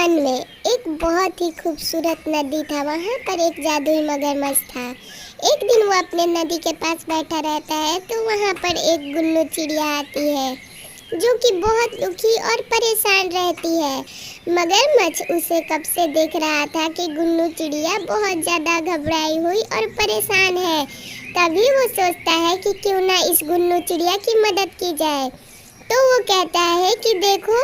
One में एक बहुत ही खूबसूरत नदी था। वहाँ पर एक जादुई मगरमच्छ था। एक दिन वो अपने नदी के पास बैठा रहता है तो वहाँ पर एक गुन्नू चिड़िया आती है जो कि बहुत दुखी और परेशान रहती है। मगरमच्छ उसे कब से देख रहा था कि गुन्नू चिड़िया बहुत ज़्यादा घबराई हुई और परेशान है। तभी वो सोचता है कि क्यों ना इस गुन्नू चिड़िया की मदद की जाए। तो वो कहता है कि देखो,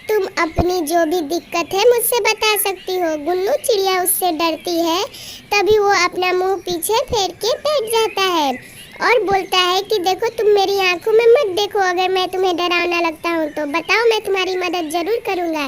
तुम अपनी जो भी दिक्कत है मुझसे बता सकती हो। गुन्नू चिड़िया उससे डरती है। तभी वो अपना मुंह पीछे फेर के बैठ जाता है और बोलता है कि देखो, तुम मेरी आंखों में मत देखो। अगर मैं तुम्हें डरावना लगता हूँ तो बताओ, मैं तुम्हारी मदद जरूर करूँगा।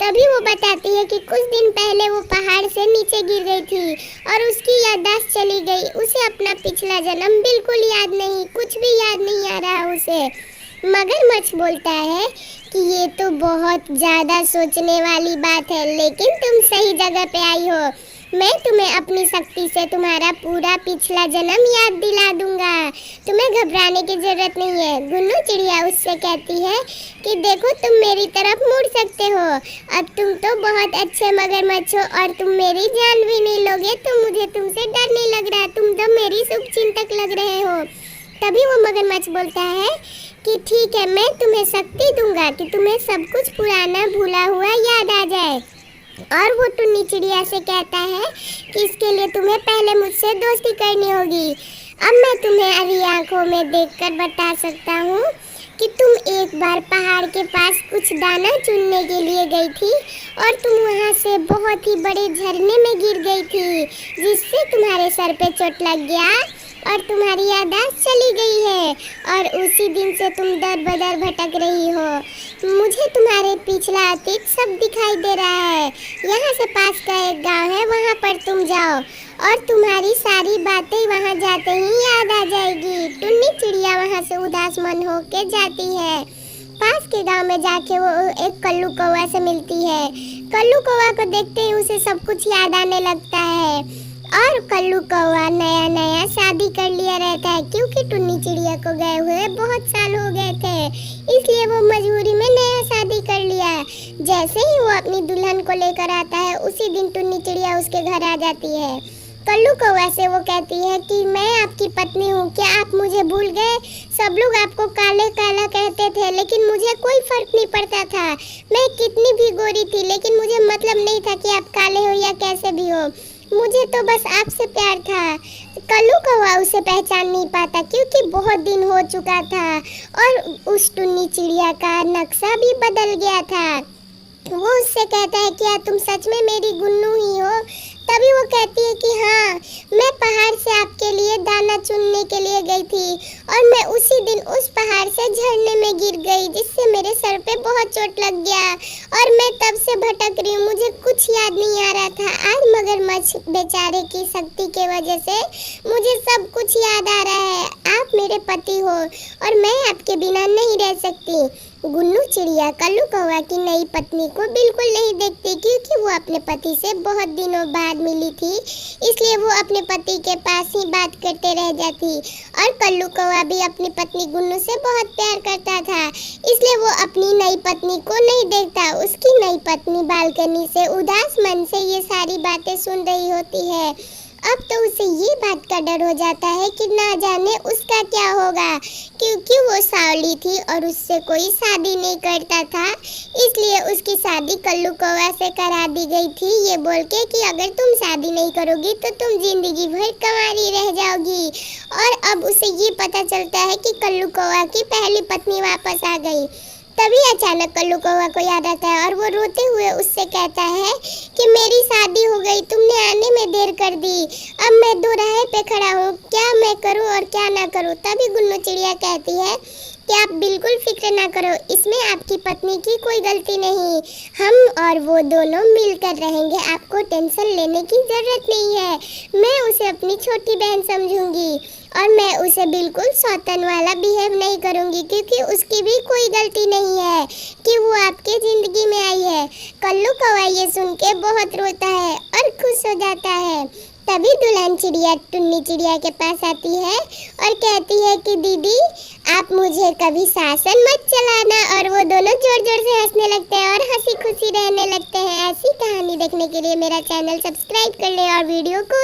तभी वो बताती है कि कुछ दिन पहले वो पहाड़ से नीचे गिर गई थी और उसकी याददाश्त चली गई। उसे अपना पिछला जन्म बिल्कुल याद नहीं, कुछ भी याद नहीं आ रहा उसे। मगरमच्छ बोलता है कि ये तो बहुत ज़्यादा सोचने वाली बात है, लेकिन तुम सही जगह पे आई हो। मैं तुम्हें अपनी शक्ति से तुम्हारा पूरा पिछला जन्म याद दिला दूंगा। तुम्हें घबराने की जरूरत नहीं है। गुन्नू चिड़िया उससे कहती है कि देखो, तुम मेरी तरफ मुड़ सकते हो। अब तुम तो बहुत अच्छे मगरमच्छ हो और तुम मेरी जान भी नहीं लोगे, तो मुझे तुमसे डर नहीं लग रहा। तुम तो मेरी शुभचिंतक लग रहे हो। तभी वो मगरमच्छ बोलता है कि ठीक है, मैं तुम्हें शक्ति दूंगा कि तुम्हें सब कुछ पुराना भूला हुआ याद आ जाए। और वो टुन्नी चिड़िया से कहता है कि इसके लिए तुम्हें पहले मुझसे दोस्ती करनी होगी। अब मैं तुम्हें अभी आंखों में देखकर बता सकता हूँ कि तुम एक बार पहाड़ के पास कुछ दाना चुनने के लिए गई थी और तुम वहाँ से बहुत ही बड़े झरने में गिर गई थी, जिससे तुम्हारे सर पे चोट लग गया और तुम्हारी याददाश्त चली गई है और उसी दिन से तुम दर बदर भटक रही हो। मुझे तुम्हारे पिछला अतीत सब दिखाई दे रहा है। यहाँ से पास का एक गांव है, वहाँ पर तुम जाओ और तुम्हारी सारी बातें वहाँ जाते ही याद आ जाएगी। टुन्नी चिड़िया वहाँ से उदास मन होके जाती है। पास के गांव में जाके वो एक कल्लू कौवा से मिलती है। कल्लू कौवा को देखते ही उसे सब कुछ याद आने लगता है और कल्लू कौवा नया नया शादी कर लिया रहता है, क्योंकि टुन्नी चिड़िया को गए हुए बहुत साल हो गए थे, इसलिए वो मजबूरी में नया शादी कर लिया। जैसे ही वो अपनी दुल्हन को लेकर आता है, उसी दिन टुन्नी चिड़िया उसके घर आ जाती है। कल्लू कौवा से वो कहती है कि मैं आपकी पत्नी हूँ, क्या आप मुझे भूल गए? सब लोग आपको काले काला कहते थे, लेकिन मुझे कोई फर्क नहीं पड़ता था। मैं कितनी भी गोरी थी, लेकिन मुझे मतलब नहीं था कि आप काले हो या कैसे भी हो। मुझे तो बस आपसे प्यार था। कल्लू कौवा उसे पहचान नहीं पाता, क्योंकि बहुत दिन हो चुका था और उस टुन्नी चिड़िया का नक्शा भी बदल गया था। वो उससे कहता है, क्या तुम सच में मेरी गुन्नू ही हो? तभी वो कहती है कि हाँ, मैं पहाड़ से आपके लिए दाना चुनने के लिए गई थी और मैं उसी दिन उस पहाड़ से झरने में गिर गई, जिससे मेरे सर पे बहुत चोट लग गया और मैं तब से भटक रही हूँ। मुझे कुछ याद नहीं आ रहा था। आज मगरमच्छ बेचारे की शक्ति के वजह से मुझे सब कुछ याद आ रहा है। आप मेरे पति हो और मैं आपके बिना नहीं रह सकती। गुन्नू चिड़िया कल्लू कौवा की नई पत्नी को बिल्कुल नहीं देखती, क्योंकि वो अपने पति से बहुत दिनों बाद मिली थी, इसलिए वो अपने पति के पास ही बात करते रह जाती। और कल्लू कौवा भी अपनी पत्नी गुन्नू से बहुत प्यार करता था, इसलिए वो अपनी नई पत्नी को नहीं देखता। उसकी नई पत्नी बालकनी से उदास मन से ये सारी बातें सुन रही होती है। अब तो उसे ये बात का डर हो जाता है कि ना जाने उसका क्या होगा, क्योंकि वो सावली थी और उससे कोई शादी नहीं करता था, इसलिए उसकी शादी कल्लू कौवा से करा दी गई थी, ये बोल के कि अगर तुम शादी नहीं करोगी तो तुम जिंदगी भर कंवारी रह जाओगी। और अब उसे ये पता चलता है कि कल्लू कौवा की पहली पत्नी वापस आ गई। तभी अचानक कल्लू कौवा को याद आता है और वो रोते हुए उससे कहता है कि मेरी शादी हो गई, तुमने आने में देर कर दी। अब मैं दोराहे पे खड़ा हूँ, क्या मैं करूँ और क्या ना करूँ? तभी गुन्नू चिड़िया कहती है कि आप बिल्कुल फिक्र ना करो, इसमें आपकी पत्नी की कोई गलती नहीं। हम और वो दोनों मिलकर रहेंगे, आपको टेंशन लेने की जरूरत नहीं है। मैं उसे अपनी छोटी बहन समझूंगी और मैं उसे बिल्कुल सौतन वाला बिहेव नहीं करूंगी, क्योंकि उसकी भी कोई गलती नहीं है कि वो आपके जिंदगी में आई है। कल्लू कौवा ये सुन के बहुत रोता है और खुश हो जाता है। तभी दुल्हन चिड़िया टुन्नी चिड़िया के पास आती है और कहती है कि दीदी, आप मुझे कभी शासन मत चलाना। और वो दोनों जोर जोर से हंसने लगते हैं और हंसी खुशी रहने लगते हैं। ऐसी कहानी देखने के लिए मेरा चैनल सब्सक्राइब कर लें और वीडियो को